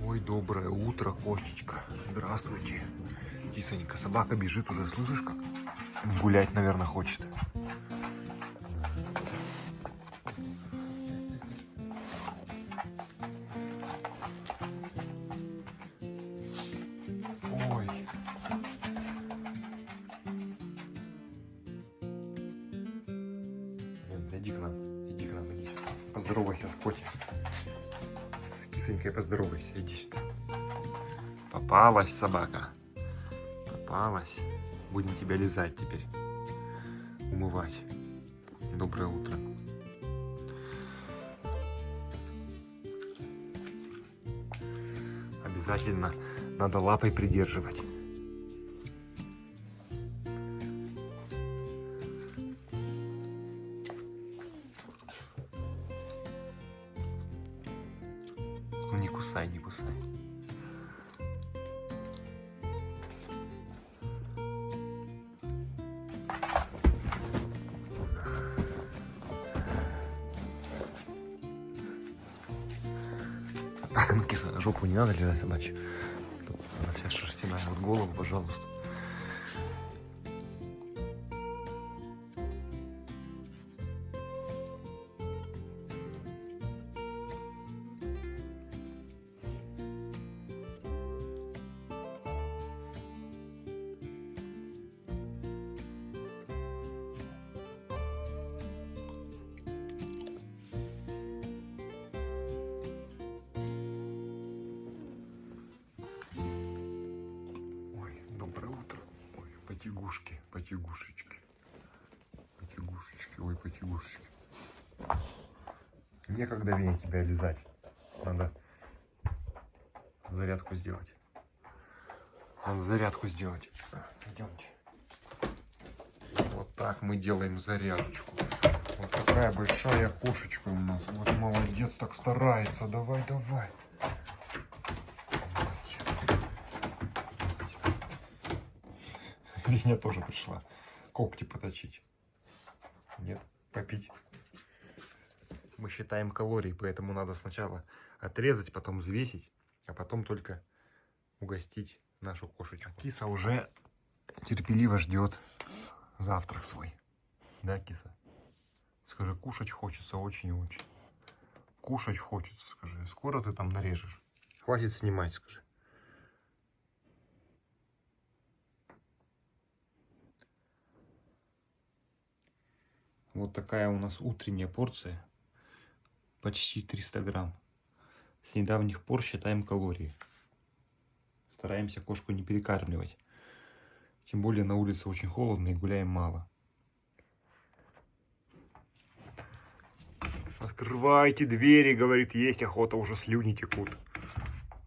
Ой, доброе утро, кошечка. Здравствуйте. Кисонька, собака бежит уже, слышишь как? Гулять, наверное, хочет. Ой. Блин, зайди к нам, иди. Поздоровайся с Котей. С кисонькой поздоровайся, иди сюда. Попалась собака. Попалась. Будем тебя лизать теперь. Умывать. Доброе утро. Обязательно надо лапой придерживать. Ну не кусай, не кусай. Так, ну киса, жопу не надо лизать собачью. Она вся шерстяная. Вот голову, пожалуйста. Потягушки, потягушечки. Потягушечки, ой, потягушечки. Некогда Веня тебя лизать. Надо зарядку сделать. Идемте. Вот так мы делаем зарядочку. Вот такая большая кошечка у нас. Вот молодец, так старается. Давай. Веня тоже пришла когти поточить. Нет, попить. Мы считаем калории, поэтому надо сначала отрезать, потом взвесить, а потом только угостить нашу кошечку. Киса уже терпеливо ждет завтрак свой. Да, киса? Скажи, кушать хочется очень-очень. Кушать хочется, скажи. Скоро ты там нарежешь. Хватит снимать, скажи. Вот такая у нас утренняя порция. Почти 300 грамм. С недавних пор считаем калории. Стараемся кошку не перекармливать. Тем более на улице очень холодно и гуляем мало. Открывайте двери, говорит, есть охота, уже слюни текут.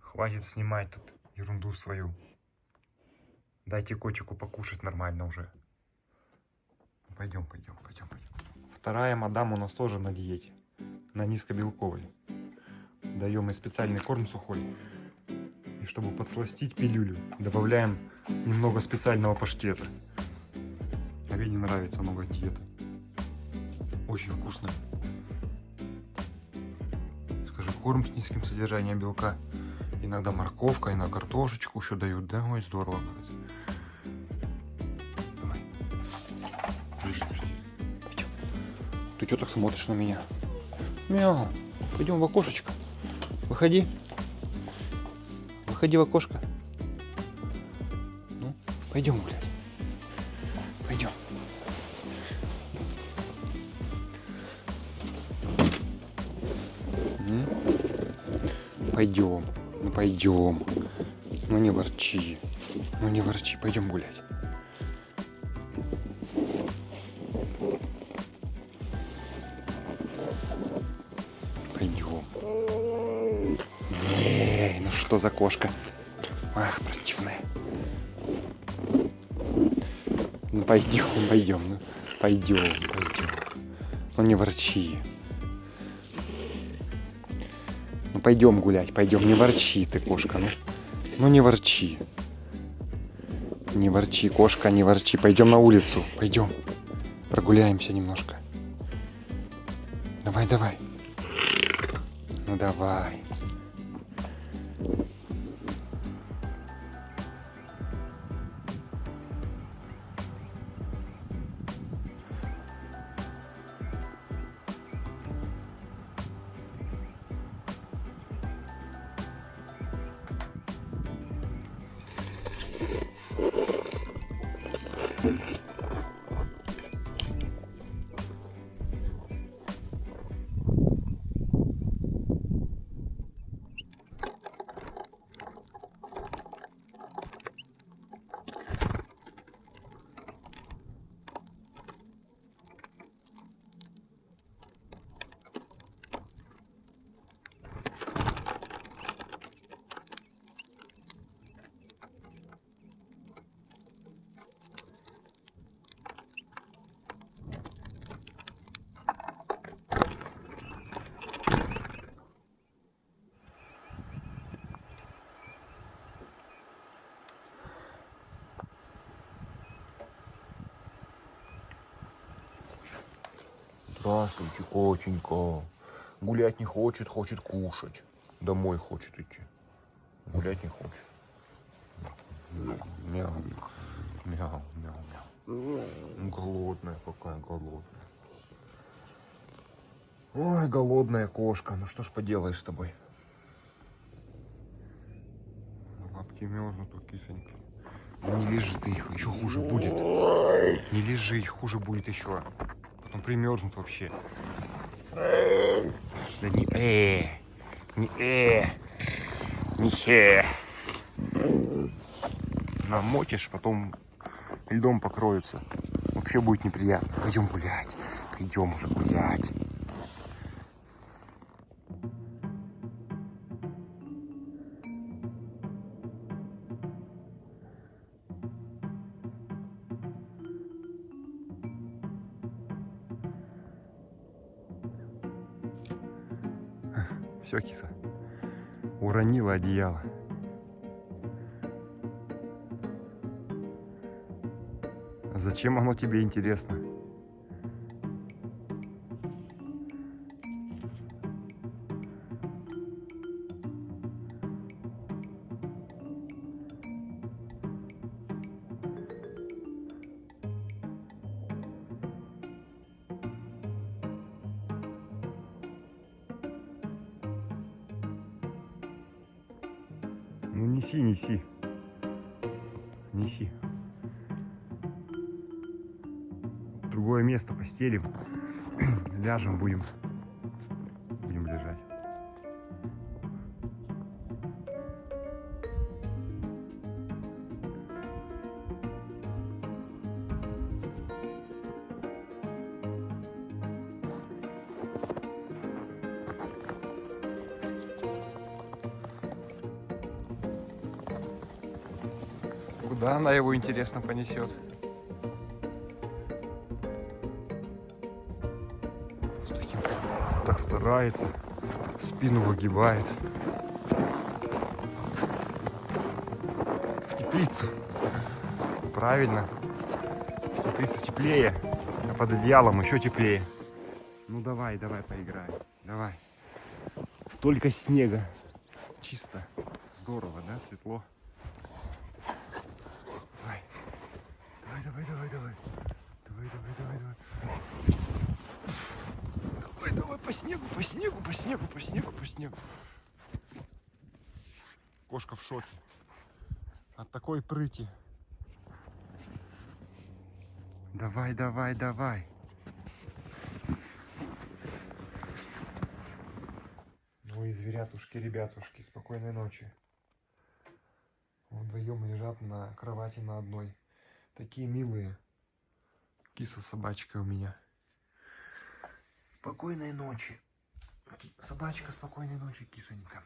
Хватит снимать тут ерунду свою. Дайте котику покушать нормально уже. Пойдем. Вторая мадам у нас тоже на диете. На низкобелковой. Даем ей специальный корм сухой. И чтобы подсластить пилюлю, добавляем немного специального паштета. А Вене нравится новая диета. Очень вкусно. Скажи, корм с низким содержанием белка. Иногда морковка, иногда картошечку еще дают. Да, ой, здорово. Давай. Ближе. Пойдем. Ты что так смотришь на меня? Мяу. Пойдем в окошечко. Выходи. Выходи в окошко. Ну, пойдем гулять. Пойдем. Пойдем. Ну пойдем. Ну не ворчи. Пойдем гулять. Пойдем. Эй, ну что за кошка? Ах, противная. Ну пойдем. Ну пойдем. Ну не ворчи. Ну пойдем гулять, не ворчи ты, кошка. Ну не ворчи. Не ворчи, кошка, не ворчи. Пойдем на улицу. Пойдем. Прогуляемся немножко. Давай. Ну давай. Здравствуйте, котенька. Гулять не хочет, хочет кушать. Домой хочет идти. Гулять не хочет. Мяу, мяу, мяу, мяу. Голодная какая, голодная. Ой, голодная кошка. Ну что ж поделаешь с тобой? Лапки мерзнут у кисоньки. Да не лежи ты их, еще хуже будет. Не лежи, хуже будет еще. Потом примерзнут вообще. Да не не намотишь, потом льдом покроются. Вообще будет неприятно. Пойдем гулять. Пойдем уже гулять. Все, киса. Уронила одеяло. А зачем оно тебе интересно? Ну неси, неси. Неси. В другое место постелим. Ляжем, будем лежать. Куда она его, интересно, понесет? Так старается, спину выгибает. В теплицу. Правильно. В теплице теплее, а под одеялом еще теплее. Ну давай, давай поиграем. Давай. Столько снега. Чисто. Здорово, да? Светло. Давай. Давай, давай, давай, давай. Давай, давай, давай, давай. Давай, давай, по снегу, по снегу, по снегу, по снегу, по снегу. Кошка в шоке от такой прыти. Давай, давай, давай. Ой, зверятушки, ребятушки, спокойной ночи. Вдвоем лежат на кровати на одной. Такие милые. Киса собачка у меня. Спокойной ночи. Собачка, спокойной ночи, кисонька.